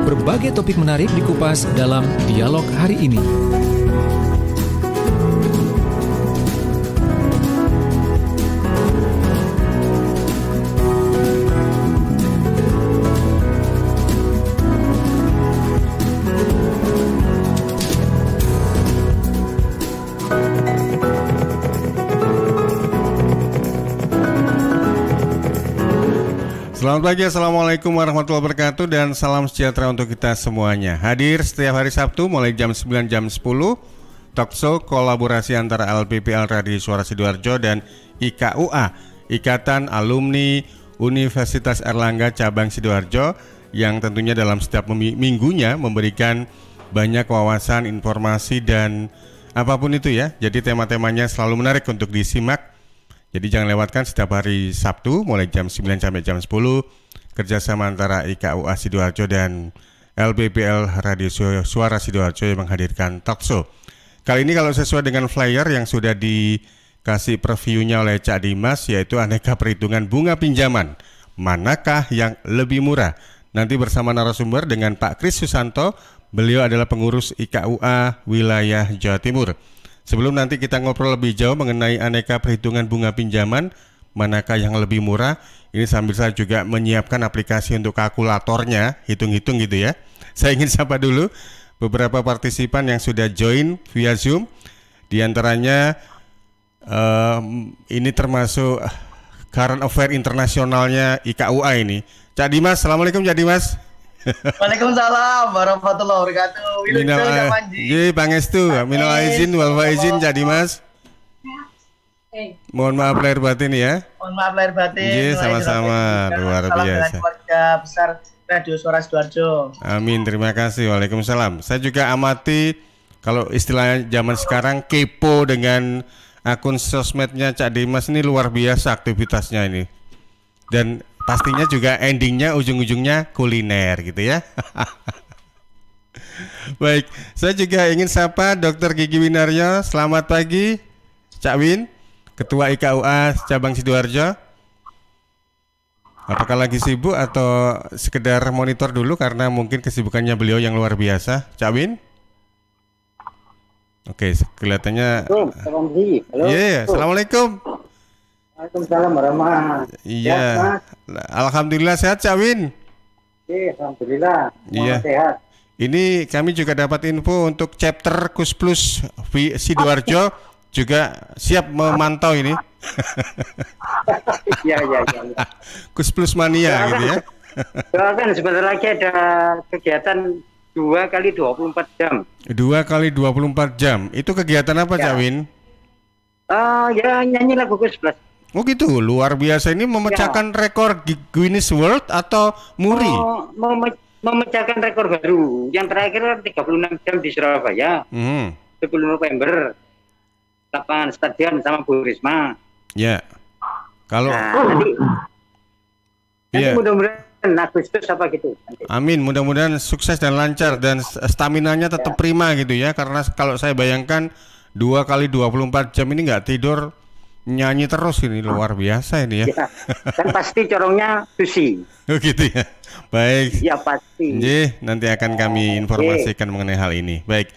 Berbagai topik menarik dikupas dalam dialog hari ini. Selamat pagi, Assalamualaikum warahmatullahi wabarakatuh, dan salam sejahtera untuk kita semuanya. Hadir setiap hari Sabtu mulai jam 9 jam 10, talkshow kolaborasi antara LPPL Radio Suara Sidoarjo dan IKUA, Ikatan Alumni Universitas Airlangga Cabang Sidoarjo, yang tentunya dalam setiap minggunya memberikan banyak wawasan, informasi, dan apapun itu ya. Jadi tema-temanya selalu menarik untuk disimak. Jadi jangan lewatkan setiap hari Sabtu mulai jam 9 sampai jam 10, kerjasama antara IKUA Sidoarjo dan LPPL Radio Suara Sidoarjo yang menghadirkan talkshow. Kali ini kalau sesuai dengan flyer yang sudah dikasih previewnya oleh Cak Dimas, yaitu aneka perhitungan bunga pinjaman, manakah yang lebih murah? Nanti bersama narasumber dengan Pak Kris Susanto, beliau adalah pengurus IKUA wilayah Jawa Timur. Sebelum nanti kita ngobrol lebih jauh mengenai aneka perhitungan bunga pinjaman, manakah yang lebih murah, ini sambil saya juga menyiapkan aplikasi untuk kalkulatornya, hitung-hitung gitu ya. Saya ingin sapa dulu beberapa partisipan yang sudah join via Zoom. Di antaranya ini termasuk current affair internasionalnya IKUA ini. Cak Dimas, Assalamualaikum Cak Dimas. Waalaikumsalam warahmatullahi wabarakatuh. Pangestu, minal aizin wal faizin Cak Dimas. Mohon maaf lahir batin ya. Mohon maaf lahir batin. Sama-sama, luar biasa. Salam keluarga besar Radio Suara Sidoarjo. Amin, terima kasih. Waalaikumsalam. Saya juga amati kalau istilahnya zaman sekarang kepo dengan akun sosmednya Cak Dimas, ini luar biasa aktivitasnya ini. Dan pastinya juga endingnya ujung-ujungnya kuliner gitu ya. Baik, saya juga ingin sapa Dr. Gigi Winaryo. Selamat pagi Cak Win, Ketua IKUA Cabang Sidoarjo. Apakah lagi sibuk atau sekedar monitor dulu karena mungkin kesibukannya beliau yang luar biasa, Cak Win? Oke, kelihatannya. Iya, Assalamualaikum. Waalaikumsalam warahmatullahi. Iya. Alhamdulillah sehat Cak Win. Alhamdulillah. Iya. Sehat. Ini kami juga dapat info untuk chapter Kusplus Sidoarjo juga siap memantau ini. Iya. Kusplus mania gitu ya. Kan sebentar lagi ada kegiatan 2 kali 24 jam. 2 kali 24 jam. Itu kegiatan apa Cak Win? Ya nyanyi lagu Kusplus. Oh gitu, luar biasa. Ini memecahkan rekor Guinness World atau muri? Memecahkan rekor baru. Yang terakhir 36 jam di Surabaya. 10 November. Lapangan stadion sama Bu Risma. Ya. Kalau nanti mudah-mudahan Agustus apa gitu. Amin, mudah-mudahan sukses dan lancar dan staminanya tetap prima gitu ya. Karena kalau saya bayangkan 2 kali 24 jam ini nggak tidur, nyanyi terus, ini luar biasa ini ya. Kan pasti corongnya sushi. Oh gitu ya. Baik. Ya pasti. Nanti akan kami informasikan mengenai hal ini. Baik.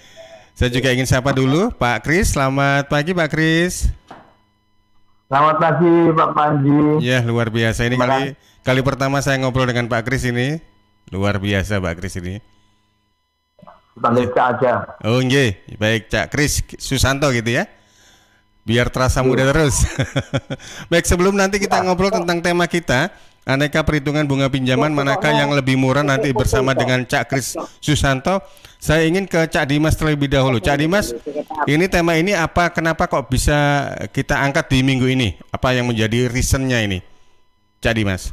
Saya juga ingin sapa dulu Pak Kris. Selamat pagi Pak Kris. Selamat pagi Pak Panji. Ya, luar biasa ini kali pertama saya ngobrol dengan Pak Kris ini. Luar biasa Pak Kris ini. Panggil Cak aja. Oh nggih, baik Cak Kris Susanto gitu ya. Biar terasa muda terus. Baik, sebelum nanti kita ngobrol tentang tema kita, aneka perhitungan bunga pinjaman manakah yang lebih murah, nanti bersama dengan Cak Kris Susanto, saya ingin ke Cak Dimas terlebih dahulu. Cak Dimas, ini tema ini apa, kenapa kok bisa kita angkat di minggu ini? Apa yang menjadi reasonnya ini? Cak Dimas.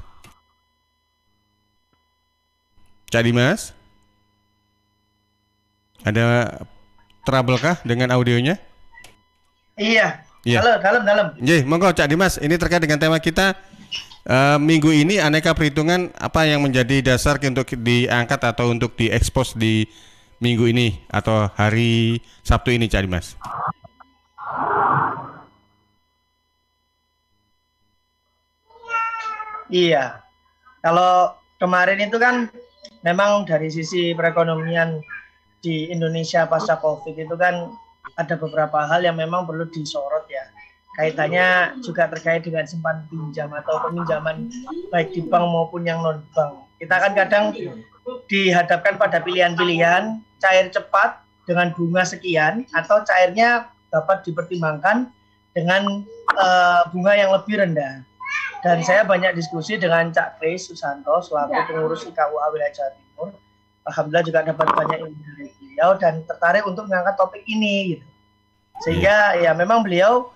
Cak Dimas? Ada trouble kah dengan audionya? Iya. Iya. Dalam. Monggo Cak Dimas, ini terkait dengan tema kita minggu ini, aneka perhitungan apa yang menjadi dasar untuk diangkat atau untuk diekspos di minggu ini atau hari Sabtu ini, Cak Dimas? Iya. Kalau kemarin itu kan memang dari sisi perekonomian di Indonesia pasca Covid itu kan ada beberapa hal yang memang perlu disorot ya. Kaitannya juga terkait dengan simpan pinjam atau peminjaman baik di bank maupun yang non bank. Kita kan kadang dihadapkan pada pilihan-pilihan cair cepat dengan bunga sekian atau cairnya dapat dipertimbangkan dengan bunga yang lebih rendah. Dan saya banyak diskusi dengan Cak Kris Susanto selaku pengurus IKUA Wilayah Jawa Timur. Alhamdulillah juga dapat banyak ilmu dari beliau dan tertarik untuk mengangkat topik ini gitu. Sehingga ya memang beliau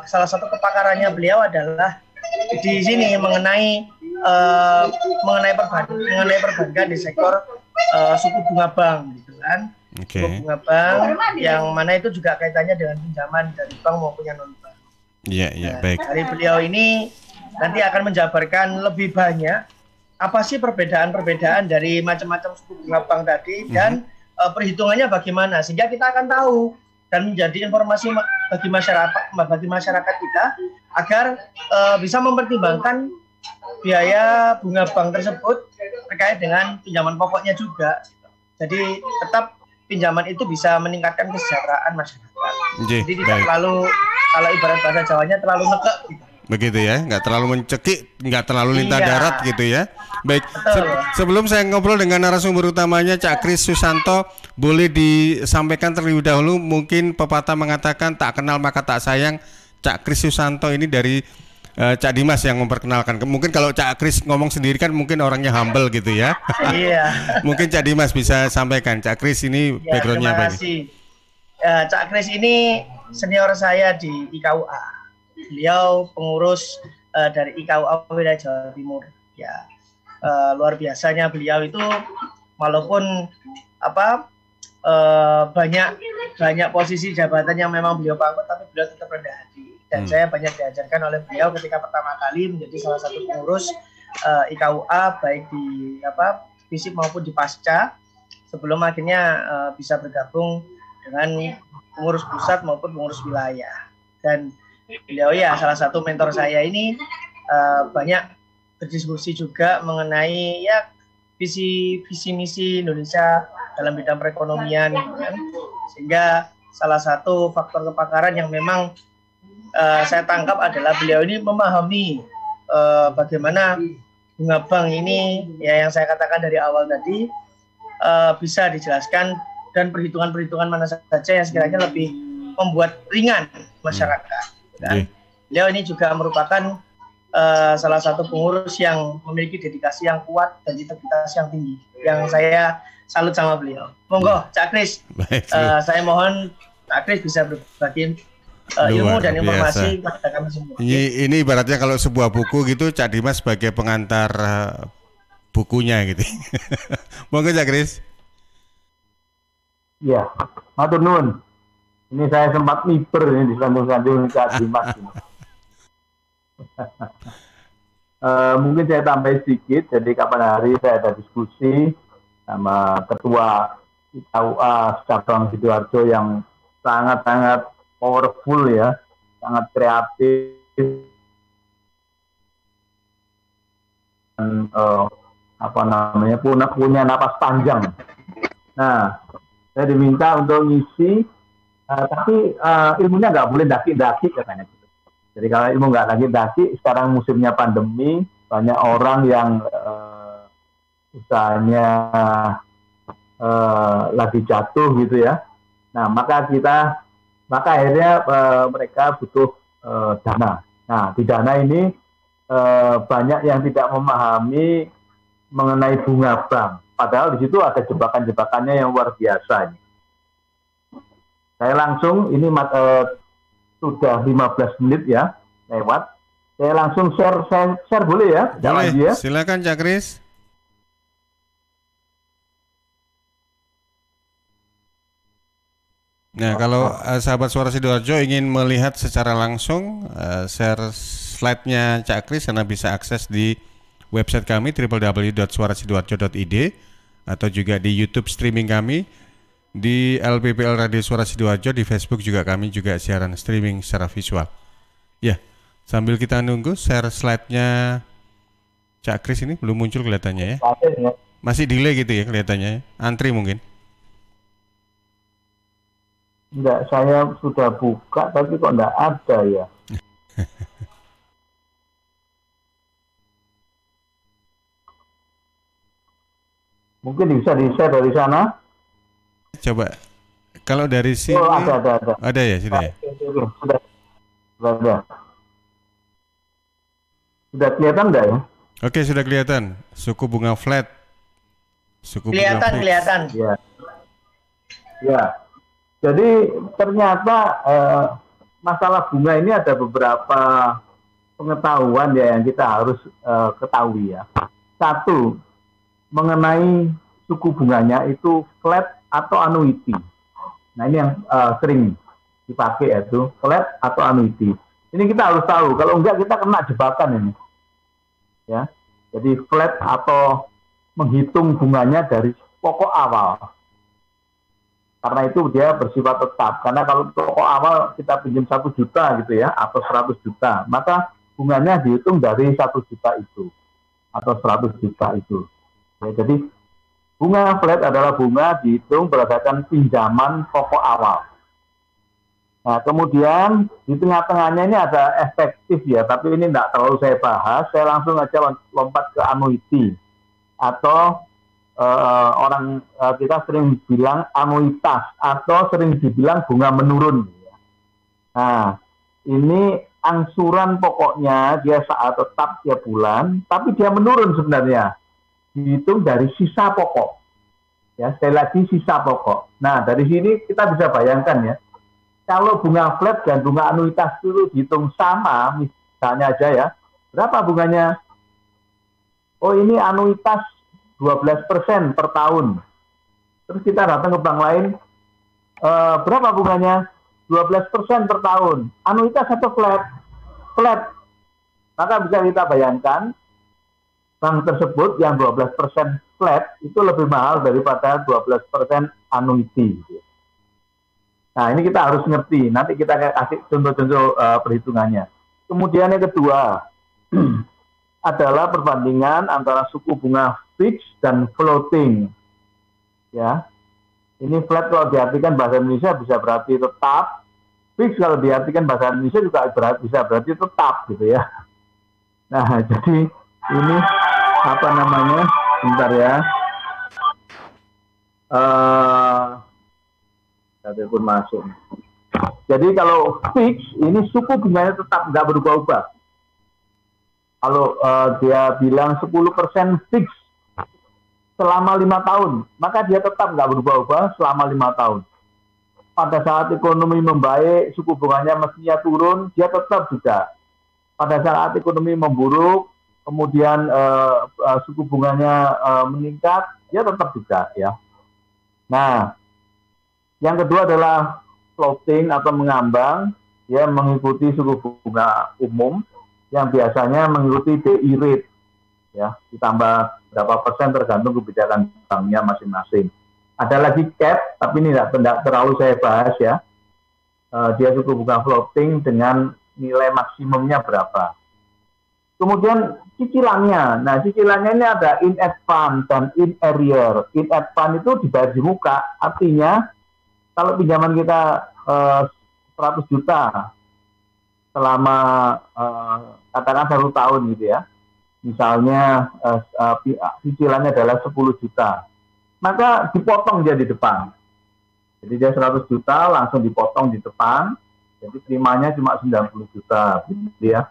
salah satu kepakarannya beliau adalah di sini mengenai perbankan di sektor suku bunga bank gitu kan. Suku bunga bank yang mana itu juga kaitannya dengan pinjaman dari bank maupun yang non bank. Iya, baik. Dari beliau ini nanti akan menjabarkan lebih banyak apa sih perbedaan dari macam-macam suku bunga bank tadi dan perhitungannya bagaimana sehingga kita akan tahu dan menjadi informasi bagi masyarakat kita agar bisa mempertimbangkan biaya bunga bank tersebut terkait dengan pinjaman pokoknya juga. Jadi tetap pinjaman itu bisa meningkatkan kesejahteraan masyarakat. Jadi tidak terlalu, kalau ibarat bahasa Jawanya terlalu nekek gitu. Begitu ya, nggak terlalu mencekik, nggak terlalu lintah darat gitu ya. Baik, sebelum saya ngobrol dengan narasumber utamanya Cak Kris Susanto, boleh disampaikan terlebih dahulu, mungkin pepatah mengatakan tak kenal maka tak sayang. Cak Kris Susanto ini dari Cak Dimas yang memperkenalkan. Mungkin kalau Cak Kris ngomong sendiri kan mungkin orangnya humble gitu ya. Iya. Mungkin Cak Dimas bisa sampaikan. Cak Kris ini backgroundnya apa? Terima kasih. Cak Kris ini senior saya di IKUA. Beliau pengurus dari IKUA Wilayah Jawa Timur. Ya, luar biasanya beliau itu walaupun banyak posisi jabatan yang memang beliau pangkat, tapi beliau tetap rendah hati. Dan saya banyak diajarkan oleh beliau ketika pertama kali menjadi salah satu pengurus IKUA baik di FISIP maupun di Pasca sebelum akhirnya bisa bergabung dengan pengurus pusat maupun pengurus wilayah. Dan beliau ya salah satu mentor saya ini banyak berdiskusi juga mengenai ya visi misi Indonesia dalam bidang perekonomian kan? Sehingga salah satu faktor kepakaran yang memang saya tangkap adalah beliau ini memahami bagaimana bunga bank ini ya yang saya katakan dari awal tadi bisa dijelaskan dan perhitungan-perhitungan mana saja yang sekiranya lebih membuat ringan masyarakat. Dan beliau ini juga merupakan salah satu pengurus yang memiliki dedikasi yang kuat dan integritas yang tinggi. Yang saya salut sama beliau. Monggo, Cak Kris. Saya mohon Cak Kris bisa berbagi ilmu dan informasi kepada kami semua. Ini ibaratnya kalau sebuah buku gitu, Cak Dimas sebagai pengantar bukunya gitu. Monggo Cak Kris. Iya, matur nuwun. Ini saya sempat miber ini disandung-sandung Cak Dimas. Mungkin saya tambah sedikit. Jadi kapan hari saya ada diskusi sama ketua IKUA Cabang Sidoarjo yang sangat-sangat powerful ya, sangat kreatif dan punya napas panjang. Nah, saya diminta untuk ngisi, tapi ilmunya nggak boleh daki-daki katanya. Jadi kalau ilmu nggak daki-daki, sekarang musimnya pandemi, banyak orang yang usahanya lagi jatuh gitu ya. Nah, maka akhirnya mereka butuh dana. Nah, di dana ini banyak yang tidak memahami mengenai bunga bank. Padahal di situ ada jebakan-jebakannya yang luar biasa. Saya langsung, ini sudah 15 menit ya lewat. Saya langsung share boleh ya? Boleh, ya? Silakan Cak Kris. Nah, kalau sahabat Suara Sidoarjo ingin melihat secara langsung share slide-nya Cak Kris, Anda bisa akses di website kami www.suarasidoarjo.id atau juga di YouTube streaming kami di LPPL Radio Suara Sidoarjo. Di Facebook juga kami juga siaran streaming secara visual. Ya, sambil kita nunggu share slide-nya Cak Kris ini belum muncul kelihatannya ya. Ya. Masih delay gitu ya kelihatannya. Antri mungkin. Enggak, saya sudah buka tapi kok enggak ada ya. Mungkin bisa di-share dari sana. Coba. Kalau dari sini. Oh, ada. Ada ya, sudah ya. Sudah ada. Sudah kelihatan enggak ya? Oke, sudah kelihatan. Suku bunga flat. Suku bunga fix. Kelihatan. Ya. Jadi ternyata masalah bunga ini ada beberapa pengetahuan ya yang kita harus ketahui ya. Satu, mengenai suku bunganya itu flat atau annuity. Nah ini yang sering dipakai yaitu flat atau annuity. Ini kita harus tahu, kalau enggak kita kena jebakan ini. Ya, jadi flat atau menghitung bunganya dari pokok awal. Karena itu dia bersifat tetap. Karena kalau pokok awal kita pinjam 1 juta gitu ya, atau 100 juta, maka bunganya dihitung dari 1 juta itu atau 100 juta itu. Ya, jadi bunga flat adalah bunga dihitung berdasarkan pinjaman pokok awal. Nah, kemudian di tengah-tengahnya ini ada efektif ya, tapi ini tidak terlalu saya bahas. Saya langsung aja lompat ke annuity atau kita sering bilang anuitas atau sering dibilang bunga menurun. Nah, ini angsuran pokoknya dia saat tetap tiap bulan, tapi dia menurun sebenarnya. Dihitung dari sisa pokok. Ya, sekali lagi sisa pokok. Nah, dari sini kita bisa bayangkan ya. Kalau bunga flat dan bunga anuitas itu dihitung sama, misalnya aja ya, berapa bunganya? Oh, ini anuitas 12% per tahun. Terus kita datang ke bank lain, berapa bunganya? 12% per tahun. Anuitas atau flat? Flat. Maka bisa kita bayangkan, bank tersebut yang 12% flat itu lebih mahal daripada 12% annuity. Nah, ini kita harus ngerti. Nanti kita kasih contoh-contoh perhitungannya. Kemudian yang kedua adalah perbandingan antara suku bunga fix dan floating. Ya, ini flat kalau diartikan bahasa Indonesia bisa berarti tetap. Fix kalau diartikan bahasa Indonesia juga bisa berarti tetap gitu ya. Nah, jadi ini apa namanya? Bentar ya. Telepon masuk. Jadi kalau fix ini suku bunganya tetap nggak berubah-ubah. Kalau dia bilang 10% fix selama 5 tahun, maka dia tetap nggak berubah-ubah selama 5 tahun. Pada saat ekonomi membaik, suku bunganya mestinya turun, dia tetap juga. Pada saat ekonomi memburuk, kemudian suku bunganya meningkat, dia tetap juga ya. Nah, yang kedua adalah floating atau mengambang, ya mengikuti suku bunga umum yang biasanya mengikuti BI rate, ya ditambah berapa persen tergantung kebijakan banknya masing-masing. Ada lagi cap, tapi ini tidak terlalu saya bahas ya. Dia suku bunga floating dengan nilai maksimumnya berapa. Kemudian cicilannya, nah cicilannya ini ada in advance dan in arrear. In advance itu dibayar di muka, artinya kalau pinjaman kita 100 juta selama katakan 1 tahun gitu ya, misalnya cicilannya adalah 10 juta, maka dipotong dia di depan. Jadi dia 100 juta langsung dipotong di depan, jadi terimanya cuma 90 juta gitu ya.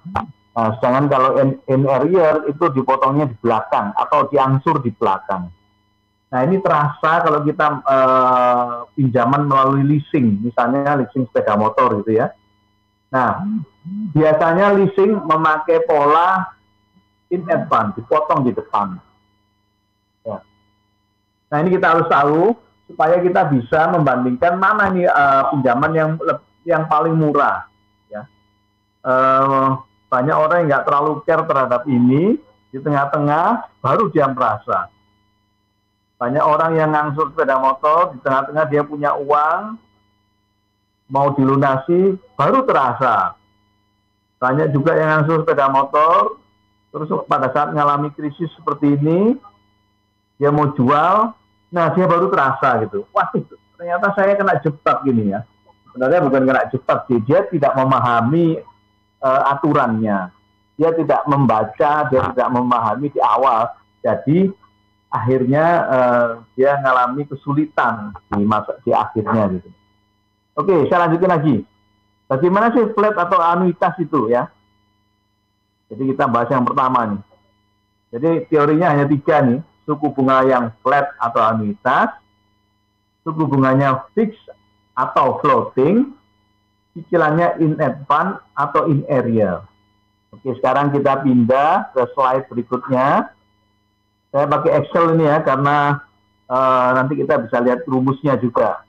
Nah, sedangkan kalau in arrear itu dipotongnya di belakang atau diangsur di belakang. Nah, ini terasa kalau kita pinjaman melalui leasing, misalnya leasing sepeda motor gitu ya. Nah, biasanya leasing memakai pola in advance, dipotong di depan. Ya. Nah, ini kita harus tahu supaya kita bisa membandingkan mana nih pinjaman yang paling murah. Ya. Banyak orang yang nggak terlalu care terhadap ini, di tengah-tengah baru dia merasa. Banyak orang yang ngangsur sepeda motor, di tengah-tengah dia punya uang, mau dilunasi, baru terasa. Banyak juga yang ngangsur sepeda motor, Terus pada saat mengalami krisis seperti ini, dia mau jual, nah dia baru terasa gitu. Wah, ternyata saya kena jebak gini ya. Sebenarnya bukan kena jebak sih, dia tidak memahami aturannya. Dia tidak membaca, dia tidak memahami di awal. Jadi akhirnya dia mengalami kesulitan di akhirnya gitu. Oke, saya lanjutin lagi. Bagaimana sih flat atau anuitas itu ya? Jadi kita bahas yang pertama nih. Jadi teorinya hanya 3 nih. Suku bunga yang flat atau anuitas, suku bunganya fix atau floating, cicilannya in advance atau in area. Oke, sekarang kita pindah ke slide berikutnya. Saya pakai Excel ini ya, karena nanti kita bisa lihat rumusnya juga.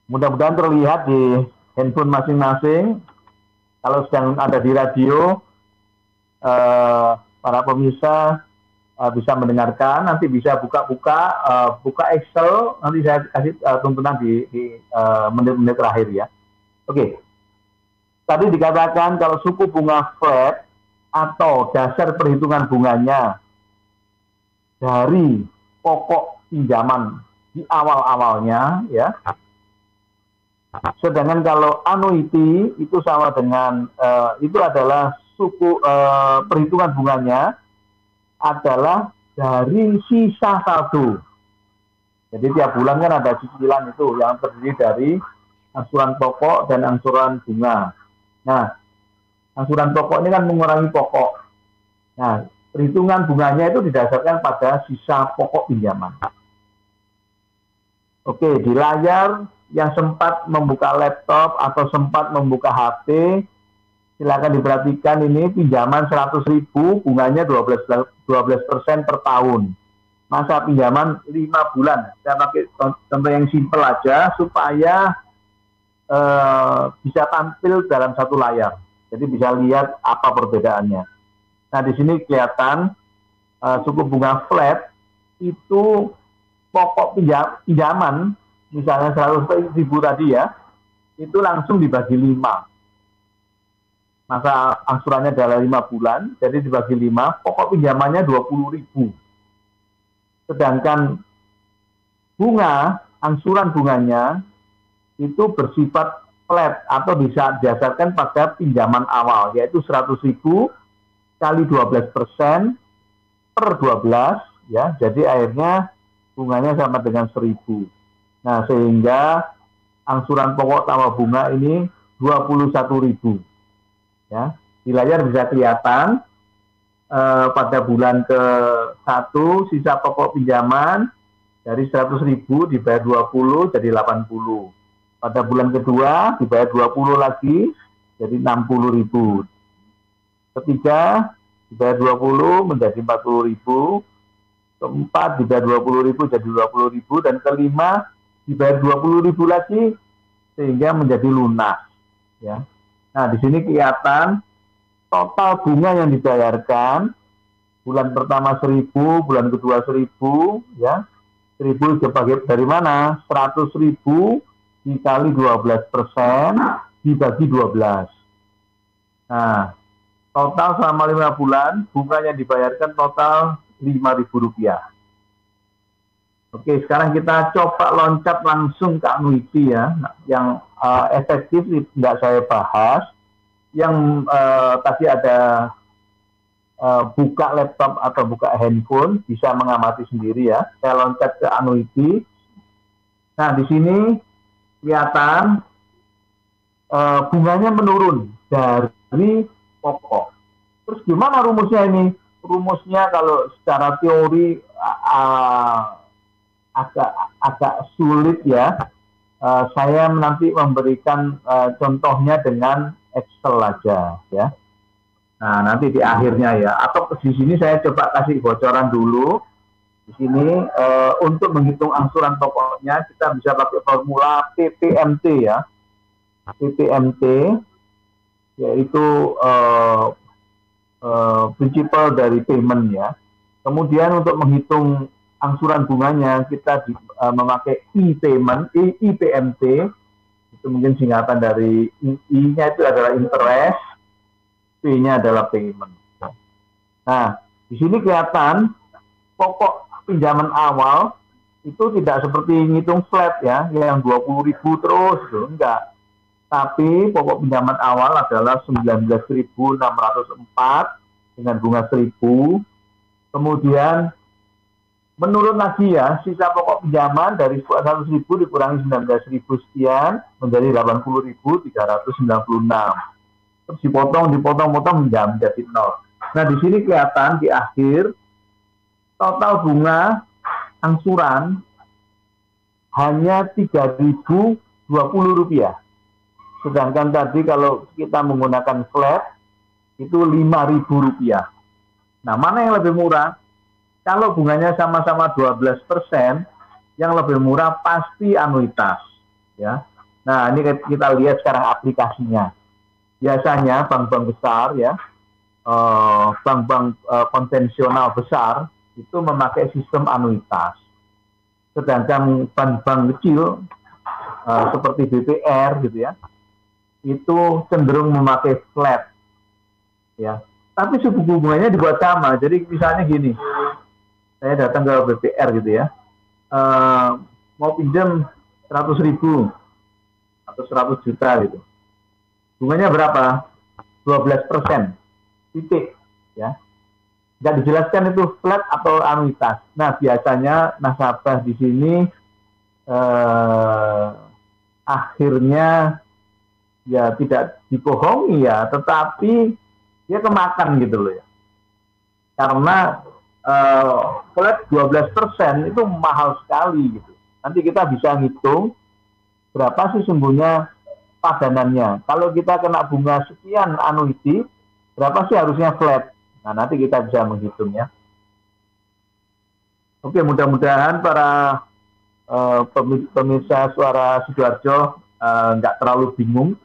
Mudah-mudahan terlihat di handphone masing-masing. Kalau sedang ada di radio, para pemirsa bisa mendengarkan. Nanti bisa buka Excel. Nanti saya kasih tuntunan di menit-menit terakhir ya. Oke. Tadi dikatakan kalau suku bunga flat atau dasar perhitungan bunganya dari pokok pinjaman di awal-awalnya ya. Sedangkan kalau annuity itu sama dengan itu adalah suku perhitungan bunganya adalah dari sisa saldo. Jadi tiap bulan kan ada cicilan itu yang terdiri dari angsuran pokok dan angsuran bunga. Nah, angsuran pokok ini kan mengurangi pokok. Nah, perhitungan bunganya itu didasarkan pada sisa pokok pinjaman. Oke, di layar yang sempat membuka laptop atau sempat membuka HP, silakan diperhatikan ini pinjaman 100.000, bunganya 12% per tahun. Masa pinjaman 5 bulan. Saya pakai contoh yang simpel aja supaya bisa tampil dalam satu layar. Jadi bisa lihat apa perbedaannya. Nah, di sini kelihatan suku bunga flat itu pokok pinjaman misalnya 100.000 tadi ya, itu langsung dibagi 5. Masa angsurannya adalah 5 bulan, jadi dibagi 5, pokok pinjamannya 20.000. Sedangkan bunga, angsuran bunganya itu bersifat flat atau bisa didasarkan pada pinjaman awal, yaitu 100.000 kali 12% per 12, ya, jadi akhirnya bunganya sama dengan 1.000. Nah, sehingga angsuran pokok tambah bunga ini 21.000. Ya, di layar bisa kelihatan pada bulan ke-1 sisa pokok pinjaman dari 100.000 dibayar 20 jadi 80. Pada bulan kedua dibayar 20 lagi jadi 60.000. Ketiga dibayar 20 menjadi 40.000. Keempat dibayar 20.000 jadi 20.000 dan kelima dibayar 20.000 lagi sehingga menjadi lunas ya. Nah, di sini kelihatan total bunga yang dibayarkan bulan pertama 1.000, bulan kedua 1.000 ya. 1.000 dibagi dari mana? 100.000 dikali 12% dibagi 12. Nah, total selama 5 bulan bunga yang dibayarkan total Rp5.000. Oke, sekarang kita coba loncat langsung ke annuity ya. Nah, yang efektif tidak saya bahas. Yang tadi ada buka laptop atau buka handphone bisa mengamati sendiri ya. Saya loncat ke annuity. Nah, di sini kelihatan bunganya menurun dari pokok. Terus gimana rumusnya ini? Rumusnya kalau secara teori agak sulit ya. Saya nanti memberikan contohnya dengan Excel aja ya. Nah, nanti di akhirnya ya. Atau di sini saya coba kasih bocoran dulu. Di sini untuk menghitung angsuran pokoknya kita bisa pakai formula PPMT ya. PPMT yaitu principal dari payment ya. Kemudian untuk menghitung angsuran bunganya kita memakai e-payment, IPMT, itu mungkin singkatan dari I-nya itu adalah interest, P-nya adalah payment. Nah, di sini kelihatan pokok pinjaman awal itu tidak seperti ngitung flat ya, yang 20.000 terus, enggak. Tapi pokok pinjaman awal adalah 19.604 dengan bunga 1.000. Kemudian menurun lagi ya, sisa pokok pinjaman dari 100.000 dikurangi 19.000 sekian menjadi 80.396. Terus dipotong menjadi 0. Nah, di sini kelihatan di akhir total bunga angsuran hanya Rp3.020. Sedangkan tadi kalau kita menggunakan flat itu Rp5.000. Nah, mana yang lebih murah? Kalau bunganya sama-sama 12%, yang lebih murah pasti anuitas. Ya. Nah, ini kita lihat sekarang aplikasinya. Biasanya bank-bank besar ya, bank-bank konvensional besar itu memakai sistem anuitas. Sedangkan bank-bank kecil seperti BPR gitu ya, itu cenderung memakai flat. Ya. Tapi suku bunganya dibuat sama. Jadi misalnya gini, saya datang ke BPR gitu ya, mau pinjam 100.000 atau 100 juta gitu. Bunganya berapa? 12%. Titik. Ya. Nggak dijelaskan itu flat atau anuitas. Nah, biasanya nasabah di sini akhirnya ya tidak dibohongi ya, tetapi dia kemakan gitu loh ya. Karena flat 12% itu mahal sekali gitu. Nanti kita bisa ngitung berapa sih sesungguhnya padanannya. Kalau kita kena bunga sekian anuiti, berapa sih harusnya flat? Nah, nanti kita bisa menghitungnya. Oke, mudah-mudahan para pemirsa Suara Sidoarjo nggak terlalu bingung.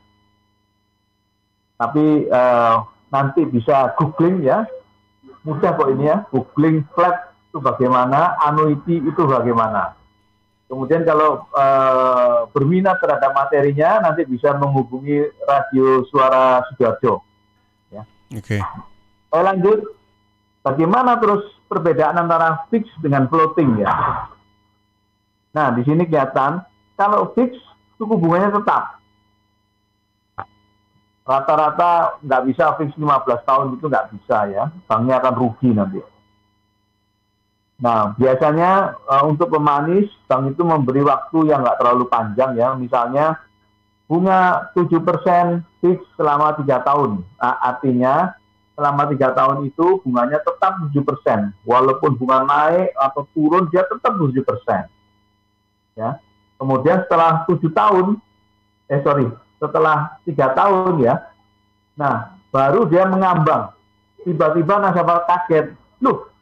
Tapi nanti bisa googling ya. Mudah kok ini ya. Googling flat itu bagaimana, annuity itu bagaimana. Kemudian kalau berminat terhadap materinya, nanti bisa menghubungi Radio Suara Sidoarjo. Ya. Oke. Saya lanjut. Bagaimana terus perbedaan antara fix dengan floating ya? Nah, di sini kelihatan kalau fix suku bunganya tetap. Rata-rata nggak bisa fix 15 tahun itu nggak bisa ya. Banknya akan rugi nanti. Nah, biasanya untuk pemanis, bank itu memberi waktu yang nggak terlalu panjang ya. Misalnya bunga 7% fix selama 3 tahun. Nah, artinya selama 3 tahun itu bunganya tetap 7%. Walaupun bunga naik atau turun, dia tetap 7%. Ya. Kemudian setelah 7 tahun, setelah 3 tahun ya, nah baru dia mengambang. Tiba-tiba nasabah kaget, loh,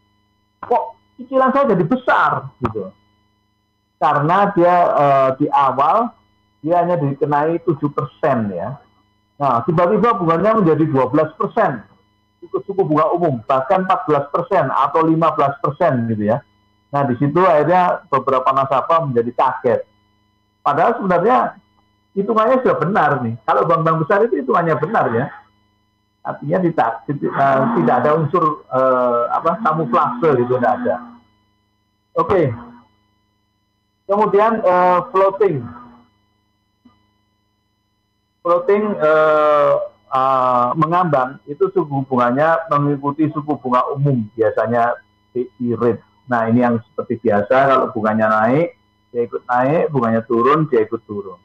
kok cicilan saya jadi besar gitu. Karena dia di awal dia hanya dikenai 7% ya. Nah, tiba-tiba bunganya menjadi 12%. Ikut suku bunga umum, bahkan 14% atau 15% gitu ya. Nah, di situ akhirnya beberapa nasabah menjadi kaget. Padahal sebenarnya hitungannya sudah benar nih. Kalau bank-bank besar itu hitungannya benar ya. Artinya tidak ada unsur kamuflase gitu, tidak ada. Oke. Kemudian floating. Floating mengambang itu suku bunganya mengikuti suku bunga umum, biasanya BI rate. Nah, ini yang seperti biasa, kalau bunganya naik, dia ikut naik, bunganya turun, dia ikut turun.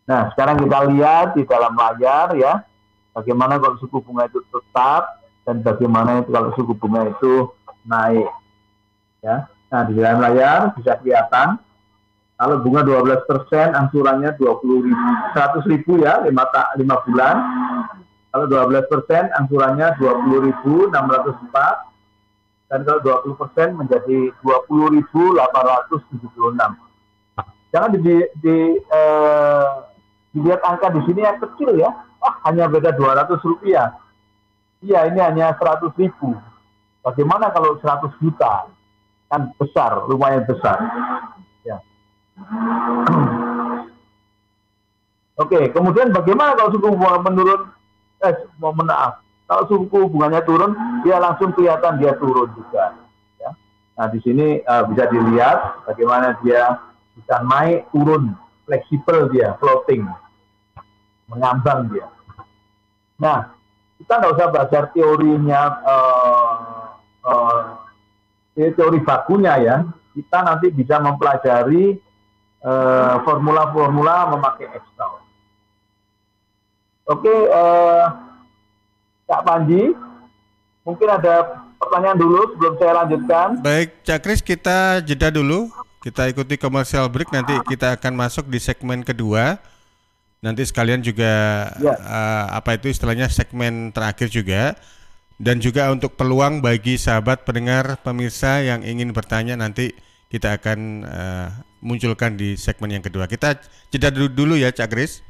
Nah, sekarang kita lihat di dalam layar ya, bagaimana kalau suku bunga itu tetap dan bagaimana itu kalau suku bunga itu naik. Ya. Nah, di dalam layar bisa kelihatan kalau bunga 12%, angsurannya 100.000 ya, 5 bulan. Kalau 12%, angsurannya 20.604. Dan kalau 20% menjadi 20.876. Jangan dilihat angka di sini yang kecil ya. Hanya beda 200 rupiah. Iya, ini hanya 100.000. Bagaimana kalau 100 juta? kan besar, lumayan besar. Ya. Oke, kemudian bagaimana kalau suku bunga menurun? Kalau suku bunganya turun, dia langsung kelihatan dia turun juga. Ya. Nah, di sini bisa dilihat bagaimana dia bisa naik turun, fleksibel dia, floating, mengambang dia. Nah, kita nggak usah belajar teorinya, teori bakunya ya. Kita nanti bisa mempelajari formula-formula memakai Excel. Oke, Kak Panji, mungkin ada pertanyaan dulu sebelum saya lanjutkan. Baik, Cak Kris, kita jeda dulu. Kita ikuti commercial break, nanti kita akan masuk di segmen kedua. Nanti sekalian juga apa itu istilahnya segmen terakhir juga. Dan juga untuk peluang bagi sahabat pendengar pemirsa yang ingin bertanya, nanti kita akan munculkan di segmen yang kedua. Kita jeda dulu ya, Cak Kris.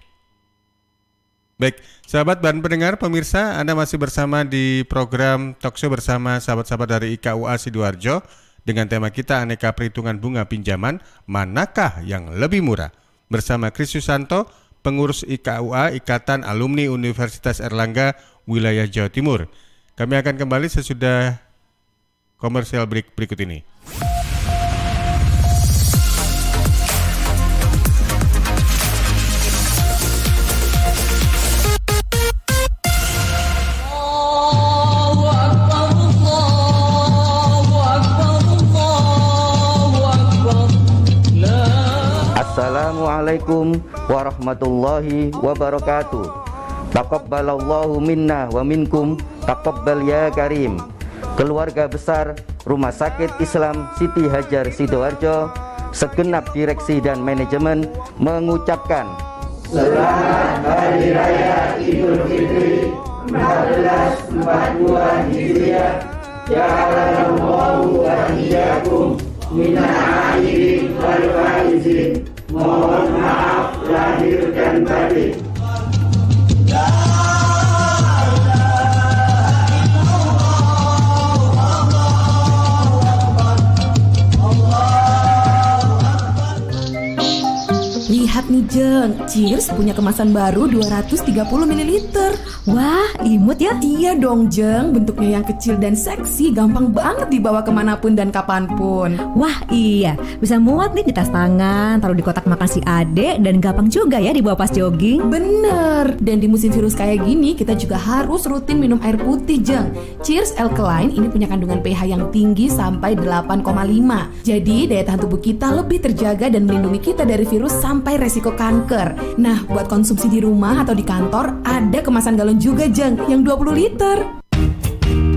Baik, sahabat dan pendengar pemirsa, Anda masih bersama di program Talkshow bersama sahabat-sahabat dari IKUA Sidoarjo dengan tema kita aneka perhitungan bunga pinjaman, manakah yang lebih murah? Bersama Kris Susanto, pengurus IKUA Ikatan Alumni Universitas Erlangga Wilayah Jawa Timur. Kami akan kembali sesudah komersial break berikut ini. Assalamualaikum warahmatullahi wabarakatuh. Taqabbalallahu minna wa minkum, taqabbal ya karim. Keluarga besar Rumah Sakit Islam Siti Hajar Sidoarjo, segenap direksi dan manajemen mengucapkan Selamat Hari Raya Idul Fitri 1442 Hijriah. Ja'alallahu wa iyyakum minal aidin wal faizin. Mohon maaf lahir dan batin. Lihat nih Jeng, Cheers punya kemasan baru 230 ml. Wah, imut ya? Iya dong Jeng, bentuknya yang kecil dan seksi, gampang banget dibawa kemanapun dan kapanpun. Wah iya, bisa muat nih di tas tangan, taruh di kotak makan si adek, dan gampang juga ya dibawa pas jogging. Bener, dan di musim virus kayak gini, kita juga harus rutin minum air putih Jeng. Cheers Alkaline ini punya kandungan pH yang tinggi sampai 8,5. Jadi daya tahan tubuh kita lebih terjaga dan melindungi kita dari virus sampai resiko kanker. Nah, buat konsumsi di rumah atau di kantor, ada kemasan galon juga Jeng, yang 20 liter.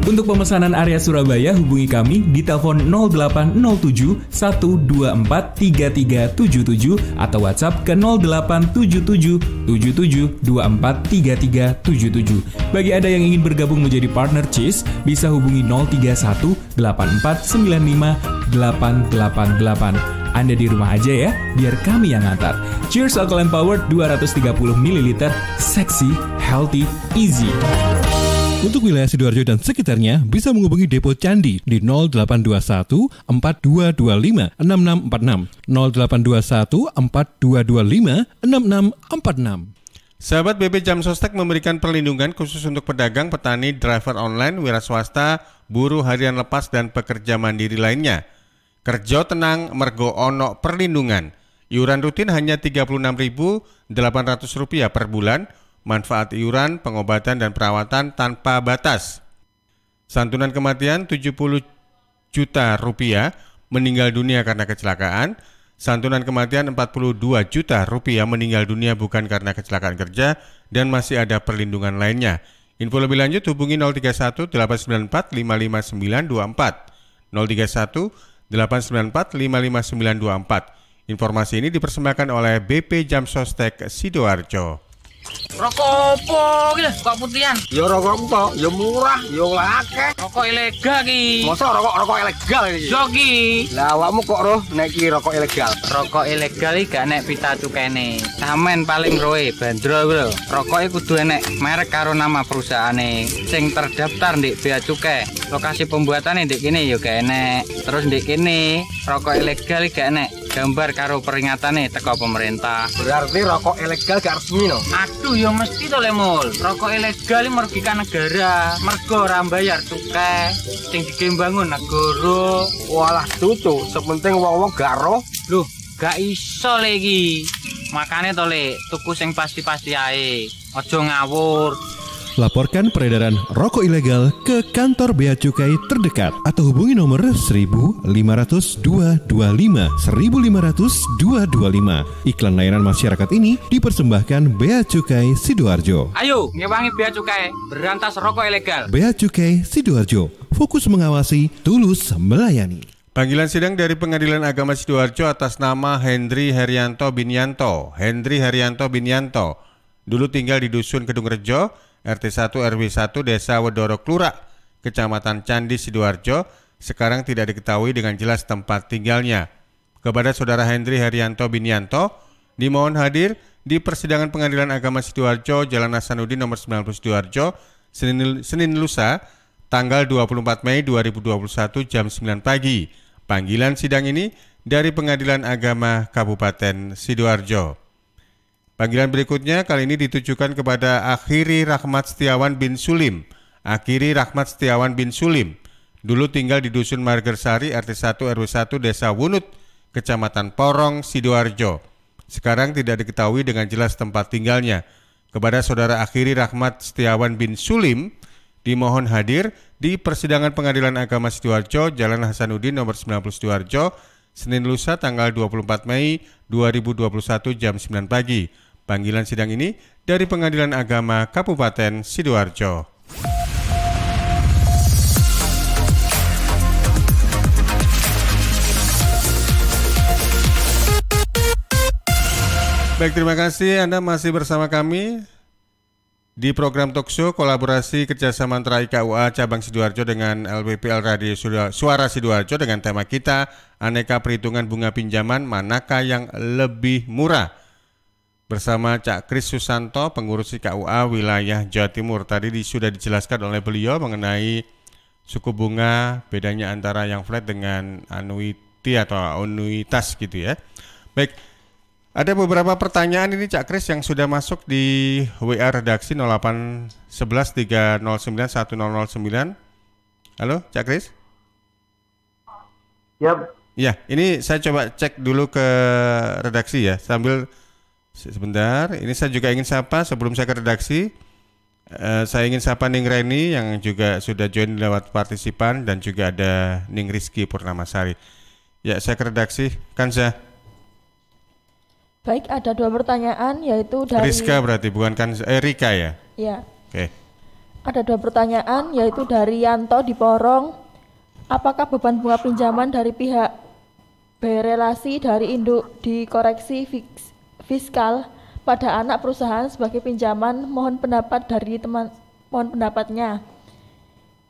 Untuk pemesanan area Surabaya, hubungi kami di telepon 0807 124 3377 atau WhatsApp ke 0877 77 24 3377. Bagi Anda yang ingin bergabung menjadi partner Cheers, bisa hubungi 031 84 95 888. Anda di rumah aja ya, biar kami yang ngantar. Cheers Alkaline Power 230 ml, seksi, healthy, easy. Untuk wilayah Sidoarjo dan sekitarnya, bisa menghubungi Depo Candi di 0821 4225 6646, 0821 4225 6646. Sahabat BP Jam Sostek memberikan perlindungan khusus untuk pedagang, petani, driver online, wira swasta, buruh harian lepas, dan pekerja mandiri lainnya. Kerja tenang mergo ono perlindungan. Iuran rutin hanya Rp36.800 per bulan. Manfaat iuran, pengobatan, dan perawatan tanpa batas. Santunan kematian Rp70 juta, meninggal dunia karena kecelakaan. Santunan kematian Rp42 juta, meninggal dunia bukan karena kecelakaan kerja, dan masih ada perlindungan lainnya. Info lebih lanjut hubungi 031 894 55924. 031 894 55924. Informasi ini dipersembahkan oleh BP Jam Sostek Sidoarjo. Rokok opo iki lho, kok putihan? Ya rokok empok, ya murah, ya akeh. Rokok ilegal ki. Masa rokok ilegal iki? Yo ki. Lah awakmu kok roh nek iki rokok ilegal? Rokok ilegal iki gak nek pita cukene. Samen paling roe bandrol kuwi lho. Rokoke kudu enek merek karo nama perusahaane sing terdaftar ndek bea cukai. Lokasi pembuatane ndek kene ya gak enek. Terus ndek kene rokok ilegal iki gak enek gambar karo peringatane teko pemerintah. Berarti rokok ilegal gak resmi no? Aduh ya mesti to Lemul. Rokok ilegal iki merugikan negara. Mergo ora bayar cukai sing digembangun negara. Walah cucu, sepenting wong-wong gak roh. Loh, gak iso le iki. Makane to le, tuku sing pasti-pasti ae. Aja ngawur. Laporkan peredaran rokok ilegal ke kantor Bea Cukai terdekat atau hubungi nomor 1500 225 1500 225. Iklan layanan masyarakat ini dipersembahkan Bea Cukai Sidoarjo. Ayo, ngewangi Bea Cukai, berantas rokok ilegal. Bea Cukai Sidoarjo, fokus mengawasi, tulus melayani. Panggilan sidang dari Pengadilan Agama Sidoarjo atas nama Hendri Herianto Binianto. Hendri Herianto Binianto dulu tinggal di Dusun Kedung Rejo, RT 1 RW 1 Desa Wedoro Klurak, Kecamatan Candi Sidoarjo. Sekarang tidak diketahui dengan jelas tempat tinggalnya. Kepada Saudara Hendri Herianto Binianto dimohon hadir di persidangan Pengadilan Agama Sidoarjo, Jalan Hasanuddin nomor 90 Sidoarjo, Senin lusa, tanggal 24 Mei 2021 jam 9 pagi. Panggilan sidang ini dari Pengadilan Agama Kabupaten Sidoarjo. Panggilan berikutnya kali ini ditujukan kepada Akhiri Rahmat Setiawan bin Sulim. Akhiri Rahmat Setiawan bin Sulim dulu tinggal di Dusun Margersari, RT 1 RW 1 Desa Wunut, Kecamatan Porong, Sidoarjo. Sekarang tidak diketahui dengan jelas tempat tinggalnya. Kepada Saudara Akhiri Rahmat Setiawan bin Sulim dimohon hadir di persidangan Pengadilan Agama Sidoarjo, Jalan Hasanuddin nomor 90 Sidoarjo, Senin lusa tanggal 24 Mei 2021 jam 9 pagi. Panggilan sidang ini dari Pengadilan Agama Kabupaten Sidoarjo. Baik, terima kasih Anda masih bersama kami di program Talkshow kolaborasi kerjasama antara IKUA Cabang Sidoarjo dengan LPPL Radio Suara Sidoarjo dengan tema kita Aneka Perhitungan Bunga Pinjaman Manakah yang Lebih Murah, bersama Cak Kris Susanto, pengurus IKUA wilayah Jawa Timur. Tadi sudah dijelaskan oleh beliau mengenai suku bunga, bedanya antara yang flat dengan annuity atau anuitas gitu ya. Baik, ada beberapa pertanyaan ini Cak Kris yang sudah masuk di WA redaksi 0811 309 1009. Halo Cak Kris? Yap. Ya, ini saya coba cek dulu ke redaksi ya, sambil sebentar. Ini saya juga ingin sapa sebelum saya ke redaksi. Saya ingin sapa Ning Reni yang juga sudah join lewat partisipan, dan juga ada Ning Rizky Purnamasari. Ya, saya ke redaksi. Kanza. Baik, ada dua pertanyaan, yaitu dari Rizka berarti, bukan Kanza, Rika ya? Iya. Oke. Ada dua pertanyaan, yaitu dari Yanto di Porong. Apakah beban bunga pinjaman dari pihak berelasi dari induk dikoreksi fiskal pada anak perusahaan sebagai pinjaman? Mohon pendapat dari mohon pendapatnya.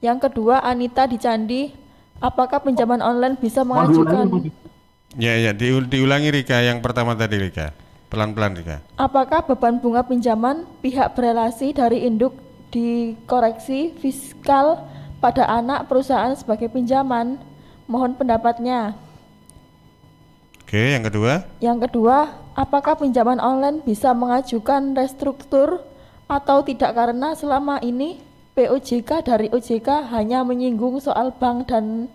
Yang kedua, Anita di Candi, apakah pinjaman online bisa mengajukan? Ya, diulangi Rika yang pertama tadi Rika. Pelan-pelan Rika. Apakah beban bunga pinjaman pihak berelasi dari induk dikoreksi fiskal pada anak perusahaan sebagai pinjaman? Mohon pendapatnya. Oke, yang kedua? Yang kedua, apakah pinjaman online bisa mengajukan restruktur atau tidak, karena selama ini POJK dari OJK hanya menyinggung soal bank dan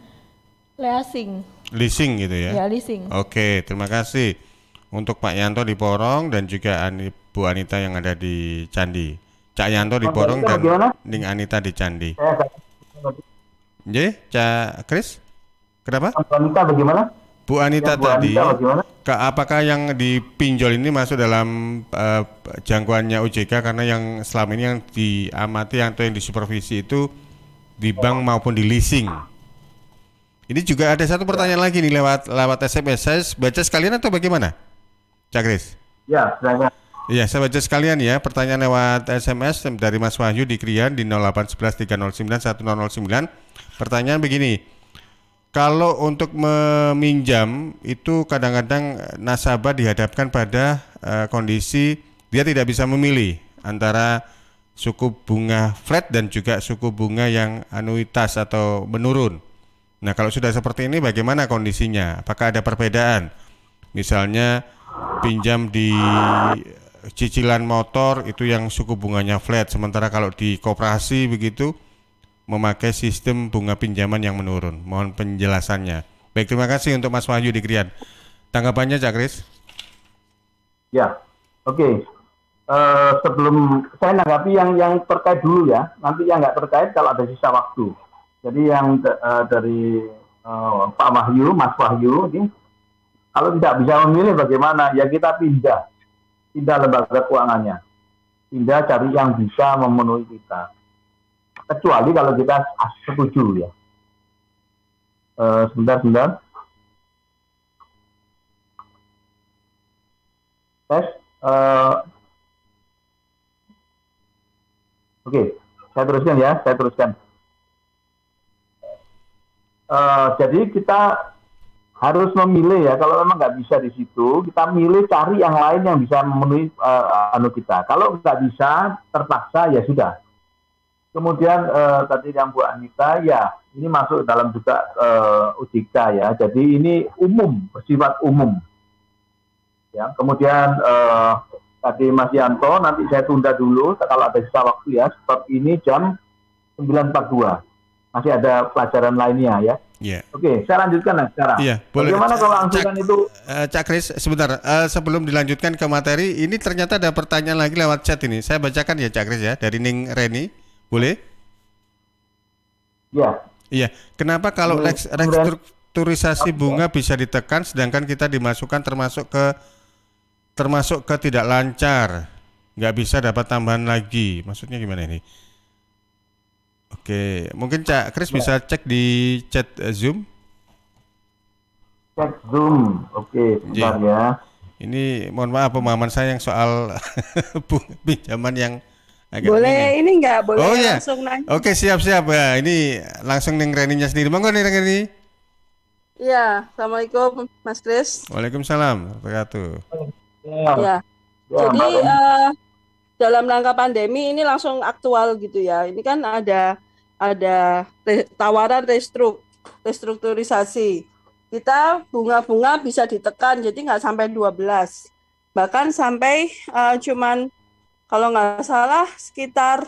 leasing. Leasing gitu ya? Ya, leasing. Oke, terima kasih untuk Pak Yanto di Porong dan juga Bu Anita yang ada di Candi. Cak Yanto di Porong dan Ning Anita di Candi. Cak Kris? Kenapa? Bu Anita bagaimana? Bu Anita Bu tadi, Anita apakah yang dipinjol ini masuk dalam jangkauannya OJK, karena yang selama ini yang diamati atau yang disupervisi itu di bank maupun di leasing. Ini juga ada satu pertanyaan lagi nih lewat SMS. Saya baca sekalian atau bagaimana, Cak Kris? Ya, silahkan. Iya, saya baca sekalian ya. Pertanyaan lewat SMS dari Mas Wahyu di Krian di 0811309109. Pertanyaan begini. Kalau untuk meminjam itu kadang-kadang nasabah dihadapkan pada kondisi dia tidak bisa memilih antara suku bunga flat dan juga suku bunga yang anuitas atau menurun. Nah, kalau sudah seperti ini bagaimana kondisinya? Apakah ada perbedaan? Misalnya pinjam di cicilan motor itu yang suku bunganya flat, sementara kalau di koperasi begitu memakai sistem bunga pinjaman yang menurun. Mohon penjelasannya. Baik, terima kasih untuk Mas Wahyu di Krian. Tanggapannya Cak Kris? Ya, oke. Sebelum saya nanggapi yang terkait dulu ya, nanti yang nggak terkait kalau ada sisa waktu. Jadi yang dari Pak Wahyu, Mas Wahyu ini, kalau tidak bisa memilih bagaimana? Ya kita pindah lembaga keuangannya, pindah cari yang bisa memenuhi kita. Kecuali kalau kita setuju ya. Sebentar. Tes. Oke, saya teruskan. Jadi kita harus memilih ya, kalau memang nggak bisa di situ, kita milih cari yang lain yang bisa memenuhi kita. Kalau nggak bisa, terpaksa ya sudah. Kemudian tadi yang Bu Anita, ya ini masuk dalam juga OJK ya, jadi ini umum, bersifat umum. Ya, kemudian tadi Mas Yanto, nanti saya tunda dulu kalau ada sisa waktu ya, seperti ini jam 9.42. Masih ada pelajaran lainnya ya. Yeah. Oke, saya lanjutkan sekarang. Iya, boleh. Bagaimana kalau angsuran itu? Cak Kris, sebentar. Sebelum dilanjutkan ke materi, ini ternyata ada pertanyaan lagi lewat chat ini. Saya bacakan ya Cak Kris ya, dari Ning Reni. Boleh? Iya. Iya. Kenapa kalau restrukturisasi bunga bisa ditekan, sedangkan kita dimasukkan termasuk ke tidak lancar, nggak bisa dapat tambahan lagi? Maksudnya gimana ini? Oke, mungkin Cak Kris bisa cek di chat Zoom. Cek Zoom, oke, sebentar ya. Ini mohon maaf pemahaman saya yang soal pinjaman yang agak boleh ini enggak boleh ya? Langsung nanya. Oke, siap ya. Ini langsung Ning Reninya sendiri. Monggo Ning Reni. Iya, Assalamualaikum Mas Kris. Waalaikumsalam wabarakatuh. Ya. Jadi dalam rangka pandemi ini langsung aktual gitu ya. Ini kan ada tawaran restrukturisasi. Kita bunga-bunga bisa ditekan jadi nggak sampai 12. Bahkan sampai cuman kalau nggak salah sekitar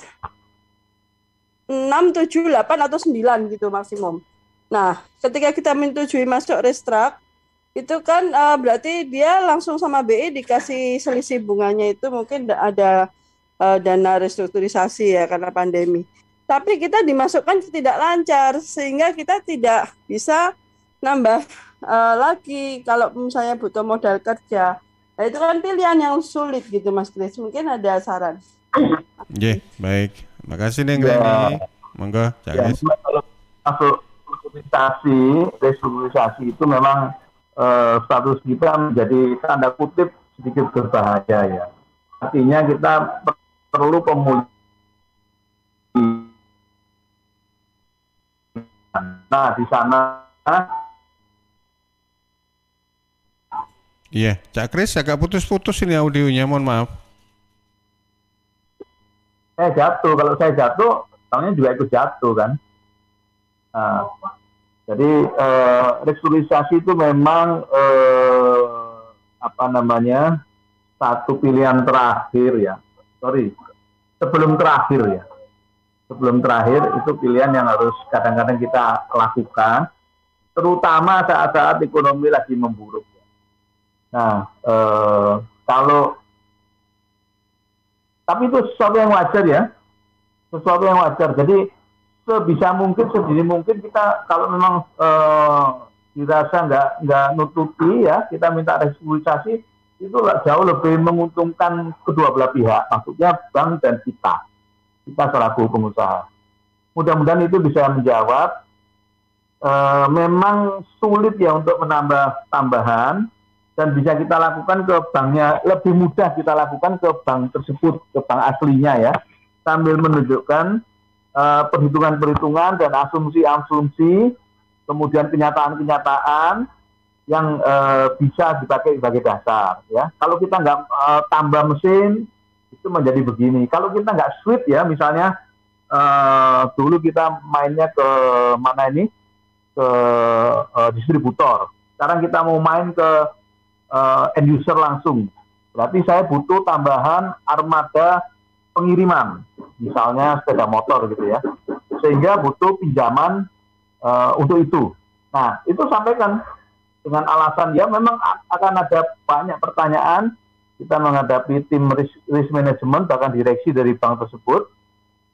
6, 7, 8 atau 9 gitu maksimum. Nah, ketika kita menyetujui masuk restruk itu kan berarti dia langsung sama BI dikasih selisih bunganya itu mungkin ada dana restrukturisasi ya karena pandemi. Tapi kita dimasukkan tidak lancar sehingga kita tidak bisa nambah lagi kalau misalnya butuh modal kerja. Nah, itu kan pilihan yang sulit gitu Mas Kris. Mungkin ada saran. Oke, baik. Makasih Ning Reni. Monggo, Cak Kris. Kalau masuk restrukturisasi itu memang status kita menjadi tanda kutip sedikit berbahaya ya. Artinya kita perlu pemulihan. Nah, di sana. Iya, Cak Kris agak putus-putus ini audionya, mohon maaf. Saya jatuh, kalau saya jatuh, tangannya juga ikut jatuh kan. Nah, jadi restrukturisasi itu memang satu pilihan terakhir ya. Sebelum terakhir itu pilihan yang harus kadang-kadang kita lakukan, terutama saat-saat ekonomi lagi memburuk. Nah, tapi itu sesuatu yang wajar ya, Jadi sebisa mungkin, sedini mungkin kita kalau memang dirasa nggak nutupi ya, kita minta restrukturisasi itu jauh lebih menguntungkan kedua belah pihak, maksudnya bank dan kita selaku pengusaha. Mudah-mudahan itu bisa menjawab. Memang sulit ya untuk menambah tambahan, dan bisa kita lakukan ke banknya, lebih mudah kita lakukan ke bank tersebut, ke bank aslinya ya, sambil menunjukkan perhitungan-perhitungan dan asumsi-asumsi, kemudian kenyataan-kenyataan yang bisa dipakai sebagai dasar ya. Kalau kita nggak tambah mesin, itu menjadi begini. Kalau kita nggak switch ya, misalnya dulu kita mainnya ke mana ini, ke distributor. Sekarang kita mau main ke end user langsung. Berarti saya butuh tambahan armada pengiriman, misalnya sepeda motor gitu ya. Sehingga butuh pinjaman untuk itu. Nah, itu sampaikan dengan alasan ya memang akan ada banyak pertanyaan. Kita menghadapi tim risk management, bahkan direksi dari bank tersebut,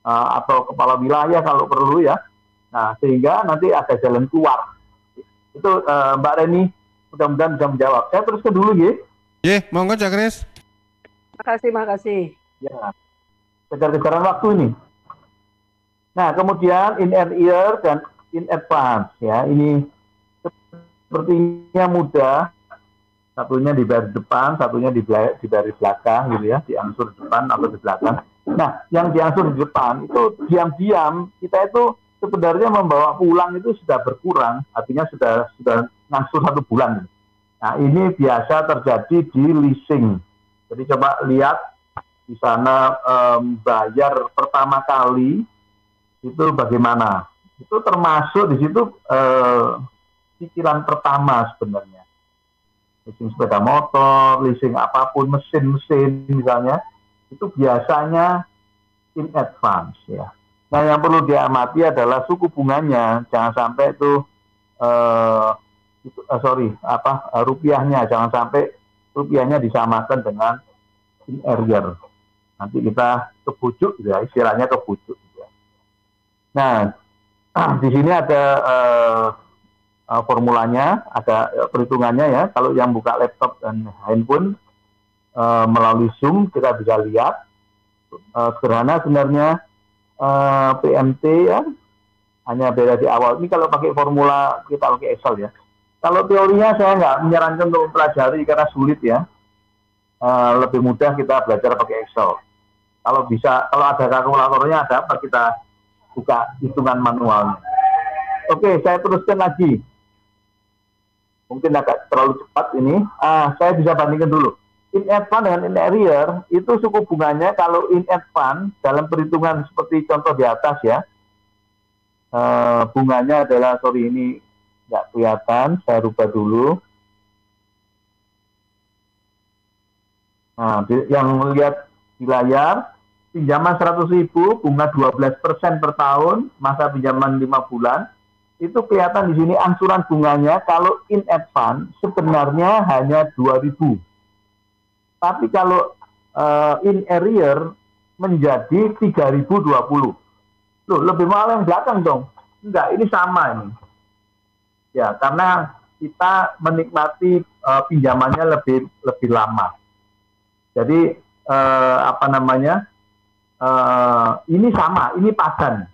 atau kepala wilayah kalau perlu ya. Nah, sehingga nanti ada jalan keluar. Itu Mbak Reni mudah-mudahan bisa menjawab. Saya teruskan dulu ya. Monggo Cak Kris. Makasih. Ya, kejar-kejaran waktu ini. Nah, kemudian in earlier dan in advance ya. Ini sepertinya mudah. Satunya dibayar di depan, satunya dibayar di belakang gitu ya, diangsur di depan atau di belakang. Nah, yang diangsur di depan itu diam-diam kita itu sebenarnya membawa pulang itu sudah berkurang, artinya sudah ngangsur 1 bulan. Nah, ini biasa terjadi di leasing. Jadi coba lihat di sana bayar pertama kali itu bagaimana. Itu termasuk di situ cicilan pertama sebenarnya. Leasing sepeda motor, leasing apapun, mesin misalnya, itu biasanya in advance ya. Nah, yang perlu diamati adalah suku bunganya, jangan sampai itu rupiahnya, jangan sampai rupiahnya disamakan dengan in earlier. Nanti kita kebujuk ya, istilahnya kebujuk ya. Nah, di sini ada formulanya, ada perhitungannya ya. Kalau yang buka laptop dan handphone melalui Zoom kita bisa lihat sederhana sebenarnya PMT ya, hanya beda di awal. Ini kalau pakai formula kita pakai Excel ya. Kalau teorinya saya nggak menyarankan untuk mempelajari karena sulit ya. Lebih mudah kita belajar pakai Excel. Kalau bisa, kalau ada kalkulatornya ada apa kita buka hitungan manualnya. Oke, saya teruskan lagi. Mungkin agak terlalu cepat ini. Saya bisa bandingkan dulu. In advance dengan in arrear, itu suku bunganya kalau in advance dalam perhitungan seperti contoh di atas ya, bunganya adalah, ini nggak kelihatan, saya rubah dulu. Nah, yang lihat di layar, pinjaman 100.000, bunga 12% per tahun, masa pinjaman 5 bulan, itu kelihatan di sini angsuran bunganya kalau in advance sebenarnya hanya 2.000. Tapi kalau in arrear menjadi 3.020. Loh, lebih mahal yang belakang dong. Enggak, ini sama ini. Ya, karena kita menikmati pinjamannya lebih lama. Jadi ini sama, ini padan.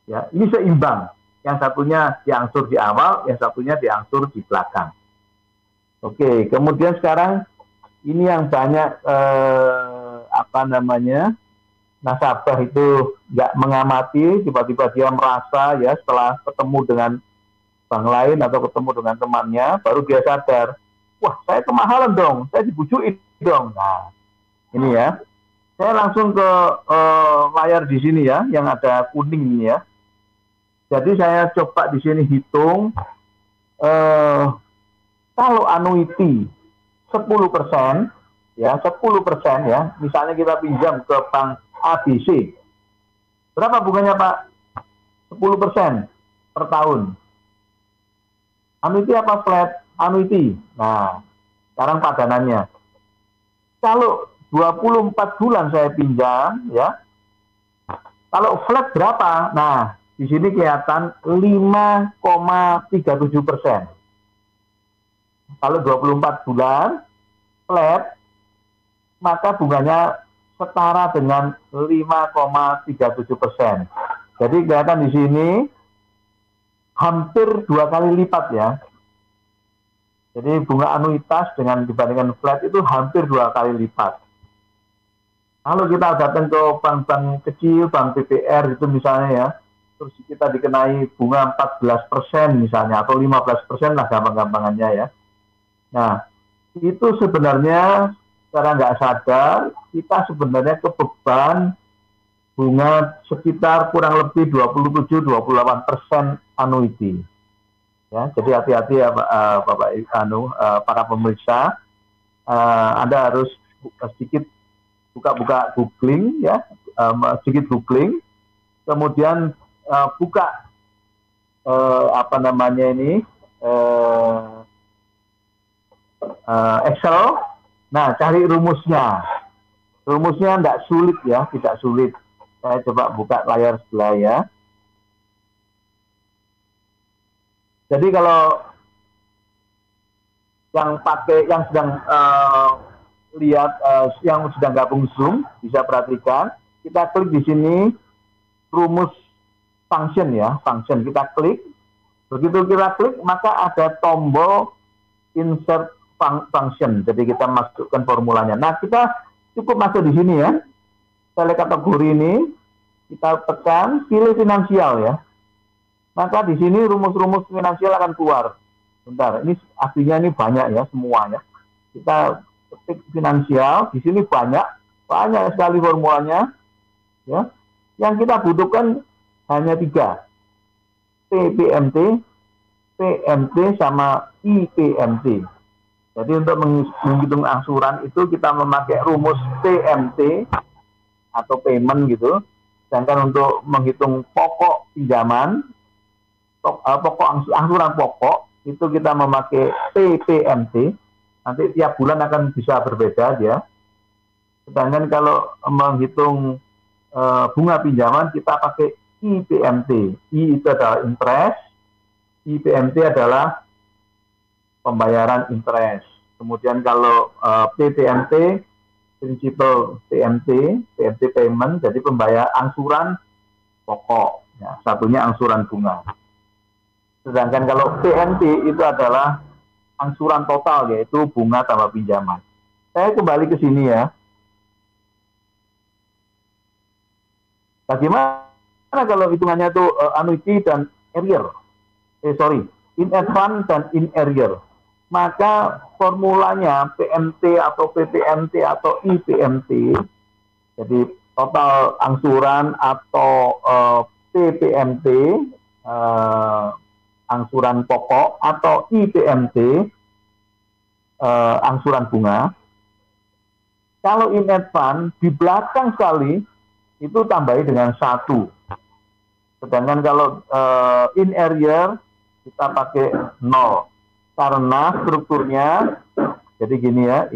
Ya, ini seimbang. Yang satunya diangsur di awal, yang satunya diangsur di belakang. Oke, kemudian sekarang ini yang banyak nasabah itu nggak mengamati, tiba-tiba dia merasa ya setelah ketemu dengan bank lain atau ketemu dengan temannya, baru dia sadar, wah saya kemahalan dong, saya dibujukin dong. Nah, ini ya, saya langsung ke layar di sini ya, yang ada kuning ini ya. Jadi saya coba di sini hitung, kalau annuity 10%, ya 10% ya, misalnya kita pinjam ke bank ABC, berapa bunganya Pak? 10% per tahun. Annuity apa flat? Annuity. Nah, sekarang padanannya. Kalau 24 bulan saya pinjam, ya, kalau flat berapa? Nah, di sini kelihatan 5,37%. Kalau 24 bulan flat, maka bunganya setara dengan 5,37%. Jadi kelihatan di sini hampir 2 kali lipat ya. Jadi bunga anuitas dibandingkan flat itu hampir 2 kali lipat. Kalau kita datang ke bank-bank kecil, bank PPR itu misalnya ya, terus kita dikenai bunga 14% misalnya, atau 15% lah gampang-gampangannya ya. Nah, itu sebenarnya secara nggak sadar, kita sebenarnya kebeban bunga sekitar kurang lebih 27-28% anuiti. Ya, jadi hati-hati ya Bapak para pemeriksa, Anda harus sedikit buka googling ya, sedikit googling, kemudian buka Excel. Nah, cari rumusnya. Rumusnya tidak sulit ya, tidak sulit. Saya coba buka layar sebelah ya. Jadi kalau yang sedang lihat, yang sedang gabung Zoom, bisa perhatikan, kita klik di sini rumus function ya, function, kita klik. Begitu kita klik, maka ada tombol insert function. Jadi kita masukkan formulanya. Nah, kita cukup masuk di sini ya. Pilih kategori ini, kita tekan, pilih finansial ya. Maka di sini rumus-rumus finansial akan keluar. Bentar, ini aslinya ini banyak ya semuanya. Kita ketik finansial, di sini banyak sekali formulanya. Ya. Yang kita butuhkan hanya 3. PPMT, PMT sama IPMT. Jadi untuk menghitung angsuran itu kita memakai rumus PMT atau payment gitu. Sedangkan untuk menghitung pokok pinjaman, angsuran pokok itu kita memakai PPMT. Nanti tiap bulan akan bisa berbeda dia. Sedangkan kalau menghitung bunga pinjaman kita pakai IPMT. I itu adalah interest, IPMT adalah pembayaran interest. Kemudian kalau PPMT, prinsipal PMT payment, jadi pembayar angsuran pokok. Ya, satunya angsuran bunga. Sedangkan kalau PMT itu adalah angsuran total, yaitu bunga tambah pinjaman. Saya kembali ke sini ya. Bagaimana kalau hitungannya itu annuity dan arrear? In advance dan in arrear. Maka formulanya PMT atau PPMT atau IPMT, jadi total angsuran atau PPMT, angsuran pokok, atau IPMT, angsuran bunga. Kalau in advance, di belakang sekali, itu tambahi dengan 1. Sedangkan kalau in arrear, kita pakai 0. Karena strukturnya, jadi gini ya,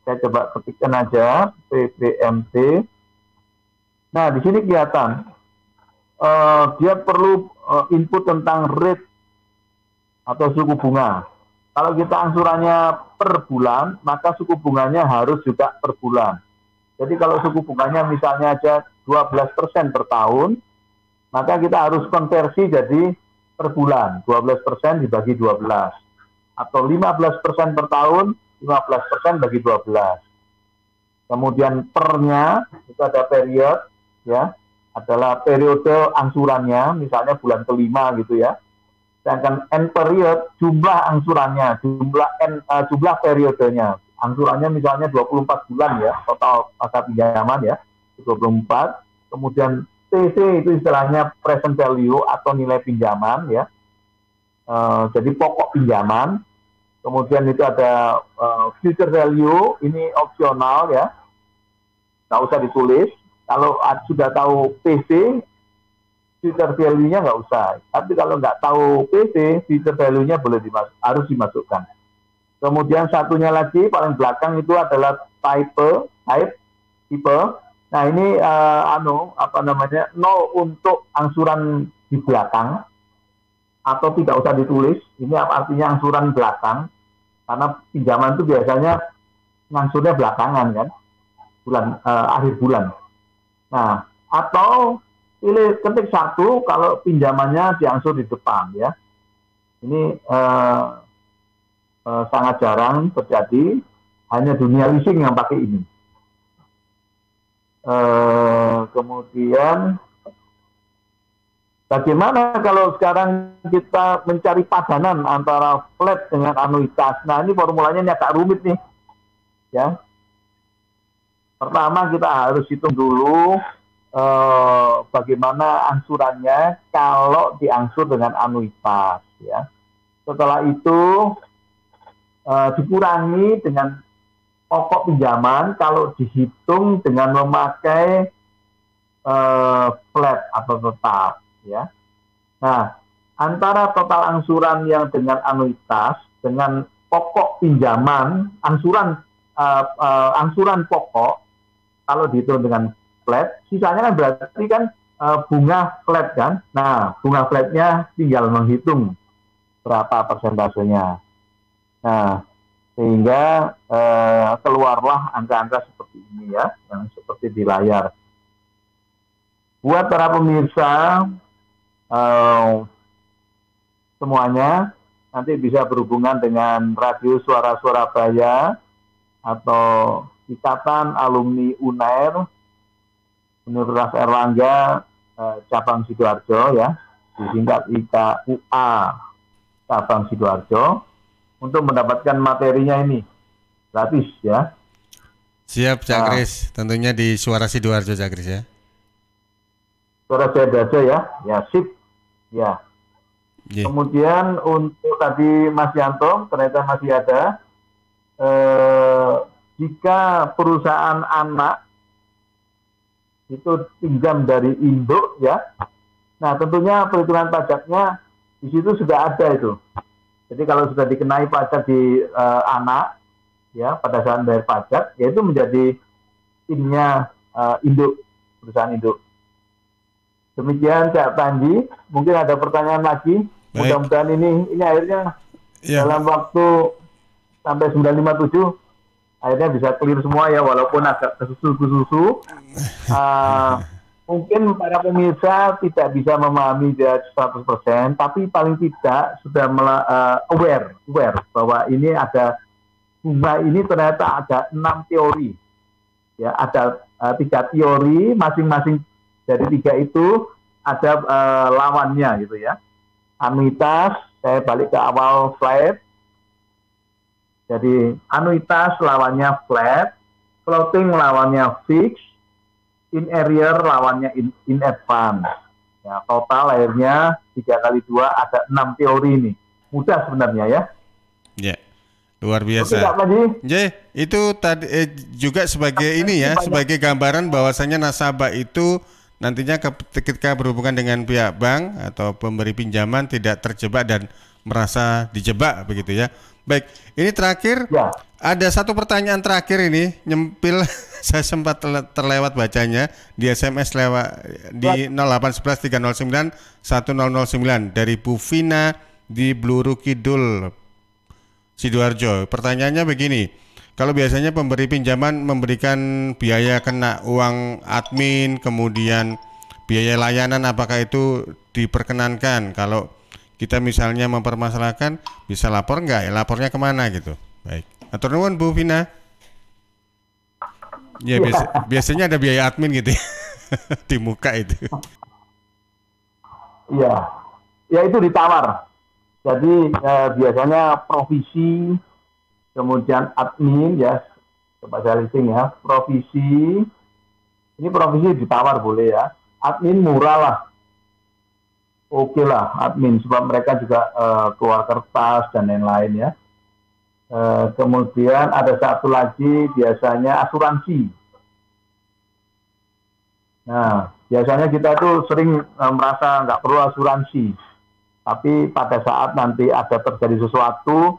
saya coba ketikkan aja, PPMT. Nah, di sini kelihatan, dia perlu input tentang rate atau suku bunga. Kalau kita angsurannya per bulan, maka suku bunganya harus juga per bulan. Jadi kalau suku bunganya misalnya aja 12% per tahun, maka kita harus konversi jadi per bulan, 12% dibagi 12. Atau 15% per tahun, 15% bagi 12. Kemudian pernya, itu ada period, ya, adalah periode angsurannya, misalnya bulan ke-5 gitu ya. Sedangkan end period, jumlah angsurannya, jumlah periodenya. Angsurannya misalnya 24 bulan ya, total masa pinjaman ya, 24. Kemudian TC itu istilahnya present value atau nilai pinjaman ya. Jadi pokok pinjaman. Kemudian itu ada future value, ini opsional ya, nggak usah ditulis. Kalau sudah tahu PC, future value-nya nggak usah. Tapi kalau nggak tahu PC, future value-nya harus dimasukkan. Kemudian satunya lagi paling belakang itu adalah type. Nah ini nol untuk angsuran di belakang. Atau tidak usah ditulis, ini artinya angsuran belakang, karena pinjaman itu biasanya ngangsurnya belakangan kan, akhir bulan. Nah, atau pilih ketik 1 kalau pinjamannya diangsur di depan ya. Ini sangat jarang terjadi, hanya dunia leasing yang pakai ini. Kemudian bagaimana kalau sekarang kita mencari padanan antara flat dengan anuitas? Nah, ini formulanya ini agak rumit nih, ya. Pertama kita harus hitung dulu bagaimana angsurannya kalau diangsur dengan anuitas, ya. Setelah itu dikurangi dengan pokok pinjaman kalau dihitung dengan memakai flat atau tetap, ya. Nah, antara total angsuran yang dengan anuitas dengan pokok pinjaman, angsuran pokok kalau dihitung dengan flat, sisanya kan berarti kan bunga flat kan. Nah, bunga flatnya tinggal menghitung berapa persentasenya. Nah, sehingga keluarlah angka-angka seperti ini ya, yang seperti di layar. Buat para pemirsa semuanya, nanti bisa berhubungan dengan Radio Suara Surabaya atau Ikatan Alumni UNAIR Universitas Erlangga cabang Sidoarjo ya, disingkat IKUA cabang Sidoarjo, untuk mendapatkan materinya ini gratis ya. Siap Cak Kris, tentunya di Suara Sidoarjo Cak Kris ya. Suara Sidoarjo ya sip ya. Yeah. Kemudian untuk tadi Mas Yanto ternyata masih ada, jika perusahaan anak itu pinjam dari induk ya, nah tentunya perhitungan pajaknya di situ sudah ada itu. Jadi kalau sudah dikenai pajak di anak, ya pada saat bayar pajak, ya itu menjadi innya induk, perusahaan induk. Demikian Cak Panji, mungkin ada pertanyaan lagi. Mudah-mudahan ini akhirnya dalam waktu sampai 9.57 akhirnya bisa clear semua ya, walaupun agak kesusu. Mungkin para pemirsa tidak bisa memahami dia 100%, tapi paling tidak sudah aware bahwa ini ada bunga ini ternyata ada 6 teori. Ya, ada 3 teori, masing-masing dari 3 itu ada lawannya gitu ya. Anuitas, saya balik ke awal slide. Jadi anuitas lawannya flat, floating lawannya fix, in arrear lawannya in advance. Ya, total akhirnya 3 kali 2 ada 6 teori ini. Mudah sebenarnya ya. Ya, luar biasa. Itu tadi juga sebagai ini ya, sebagai gambaran bahwasanya nasabah itu nantinya ketika berhubungan dengan pihak bank atau pemberi pinjaman tidak terjebak dan merasa dijebak begitu ya. Baik, ini terakhir ada satu pertanyaan terakhir ini nyempil saya sempat terlewat bacanya di SMS di 0811 309 1009 dari Bu Vina di Bluru Kidul Sidoarjo. Pertanyaannya begini, kalau biasanya pemberi pinjaman memberikan biaya kena uang admin, kemudian biaya layanan, apakah itu diperkenankan? Kalau kita misalnya mempermasalahkan, bisa lapor nggak? Lapornya kemana gitu? Baik. Atur nuwun Bu Vina. Ya biasanya ada biaya admin gitu ya. Di muka itu. Iya, ya itu ditawar. Jadi biasanya provisi, kemudian admin ya, bahasa leasing ya, provisi. Ini provisi ditawar boleh ya. Admin murah lah. Oke lah admin, sebab mereka juga keluar kertas dan lain-lain ya. Kemudian ada satu lagi biasanya asuransi. Nah, biasanya kita tuh sering merasa nggak perlu asuransi. Tapi pada saat nanti ada terjadi sesuatu,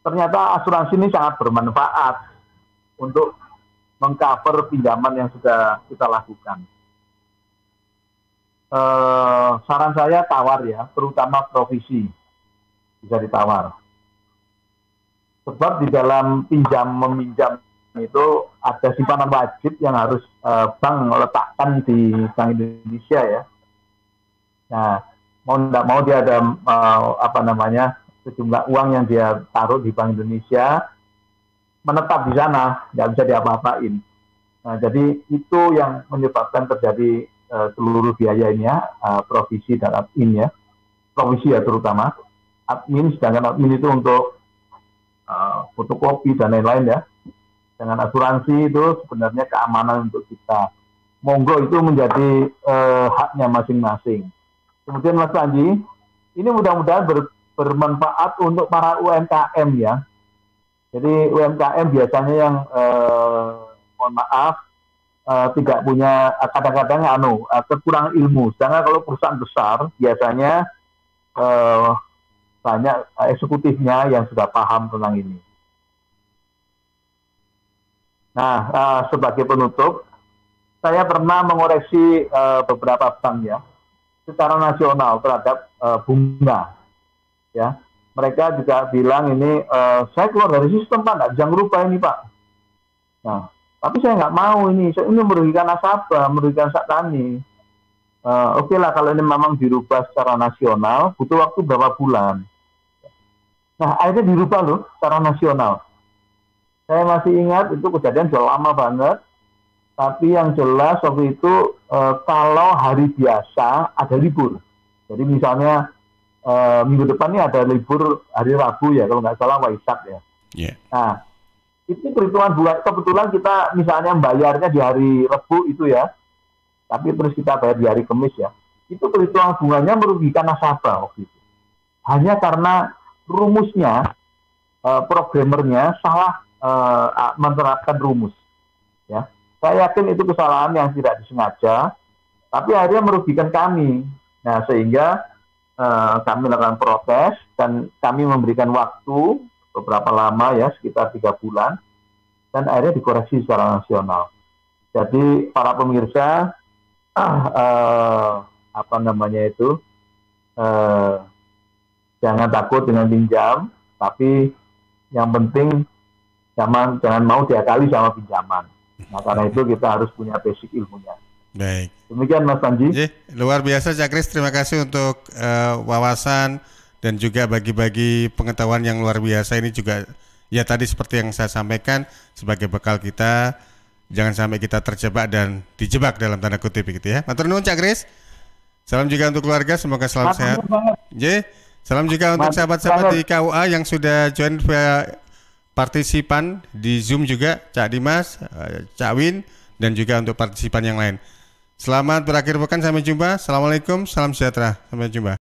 ternyata asuransi ini sangat bermanfaat untuk mengcover pinjaman yang sudah kita lakukan. Saran saya tawar ya, terutama provisi bisa ditawar. Sebab di dalam pinjam-meminjam itu ada simpanan wajib yang harus bank letakkan di Bank Indonesia ya. Nah, mau tidak mau dia ada sejumlah uang yang dia taruh di Bank Indonesia menetap di sana, nggak bisa diapa-apain. Nah, jadi itu yang menyebabkan terjadi seluruh biaya ini ya, provisi dan admin ya, provisi ya terutama admin, sedangkan admin itu untuk fotokopi dan lain-lain ya. Dengan asuransi itu sebenarnya keamanan untuk kita. Monggo itu menjadi haknya masing-masing. Kemudian Mas Panji, ini mudah-mudahan bermanfaat untuk para UMKM ya. Jadi UMKM biasanya yang mohon maaf tidak punya, kadang-kadang kekurangan ilmu. Sedangkan kalau perusahaan besar biasanya banyak eksekutifnya yang sudah paham tentang ini. Nah, sebagai penutup, saya pernah mengoreksi beberapa bank ya secara nasional terhadap bunga. Ya, mereka juga bilang ini saya keluar dari sistem Pak, nggak bisa ngerubah ini Pak. Nah, tapi saya nggak mau ini merugikan nasabah, merugikan petani. Oke lah kalau ini memang dirubah secara nasional, butuh waktu berapa bulan. Nah, akhirnya dirubah loh secara nasional. Saya masih ingat itu kejadian sudah lama banget. Tapi yang jelas waktu itu kalau hari biasa ada libur. Jadi misalnya minggu depan ini ada libur hari Rabu ya, kalau nggak salah Waisak ya. Yeah. Nah, itu perhitungan bulan, kebetulan kita misalnya bayarnya di hari Rabu itu ya, tapi terus kita bayar di hari Kamis ya, itu perhitungan bunganya merugikan nasabah waktu itu. Hanya karena rumusnya, programmernya salah menerapkan rumus. Ya, saya yakin itu kesalahan yang tidak disengaja, tapi akhirnya merugikan kami. Nah, sehingga kami lakukan protes dan kami memberikan waktu beberapa lama ya, sekitar 3 bulan, dan akhirnya dikoreksi secara nasional. Jadi para pemirsa, jangan takut dengan pinjam, tapi yang penting jangan mau diakali sama pinjaman. Nah, karena itu kita harus punya basic ilmunya. Baik. Demikian Mas Panji. Luar biasa Cak Kris, terima kasih untuk wawasan dan juga bagi-bagi pengetahuan yang luar biasa ini juga ya tadi seperti yang saya sampaikan sebagai bekal kita, jangan sampai kita terjebak dan dijebak dalam tanda kutip gitu ya. Matur nuwun Cak Kris. Salam juga untuk keluarga, semoga selalu sehat. Salam juga untuk sahabat-sahabat di KUA yang sudah join via partisipan di Zoom juga, Cak Dimas, Cak Win, dan juga untuk partisipan yang lain. Selamat berakhir pekan, sampai jumpa. Assalamualaikum, salam sejahtera, sampai jumpa.